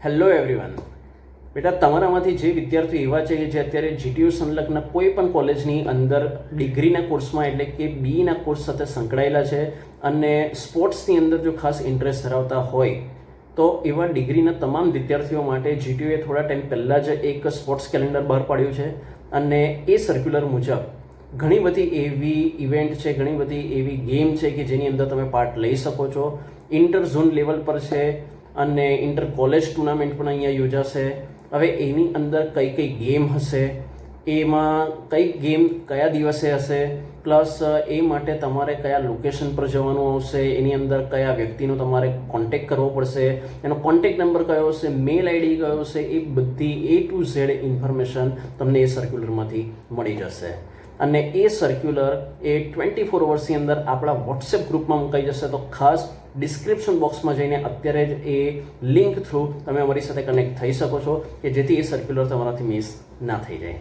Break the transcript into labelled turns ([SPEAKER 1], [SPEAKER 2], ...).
[SPEAKER 1] Hello everyone. બેટા, તમારામાંથી જે વિદ્યાર્થીઓ એવા છે કે જે અત્યારે જીટીયુ સંલગ્ન કોઈ પણ કોલેજની અંદર ડિગ્રીના કોર્સમાં એટલે કે બીના કોર્સ સાથે સંકળાયેલા છે અને સ્પોર્ટ્સની અંદર જો ખાસ ઇન્ટરેસ્ટ ધરાવતા હોય તો એવા ડિગ્રીના તમામ વિદ્યાર્થીઓ માટે જીટીયુએ થોડા ટાઈમ પહેલાં જ એક સ્પોર્ટ્સ કેલેન્ડર બહાર પાડ્યું છે અને એ સર્ક્યુલર મુજબ ઘણી બધી એવી ઇવેન્ટ છે, ઘણી બધી એવી ગેમ છે કે જેની અંદર તમે પાર્ટ લઈ શકો છો. ઇન્ટર ઝોન લેવલ પર છે અને ઇન્ટર કોલેજ ટુર્નામેન્ટ પણ અહીંયા યોજાશે. હવે એની અંદર કઈ કઈ ગેમ હશે, એમાં કઈ ગેમ કયા દિવસે હશે, પ્લસ એ માટે તમારે કયા લોકેશન પર જવાનું આવશે, એની અંદર કયા વ્યક્તિનો તમારે કોન્ટેક્ટ કરવો પડશે, એનો કોન્ટેક્ટ નંબર કયો હશે, મેલ આઈડી કયો હશે, એ બધી A to Z ઇન્ફોર્મેશન તમને એ સર્ક્યુલરમાંથી મળી જશે. અને એ સર્ક્યુલર એ 24 અવર્સની અંદર આપણા વોટ્સએપ ગ્રુપમાં મુકાઈ જશે. તો ખાસ ડિસ્ક્રિપ્શન બોક્સમાં જઈને અત્યારે જ એ લિંક થ્રુ તમે અમારી સાથે કનેક્ટ થઈ શકો છો કે જેથી એ સર્ક્યુલર તમારાથી મિસ ના થઈ જાય.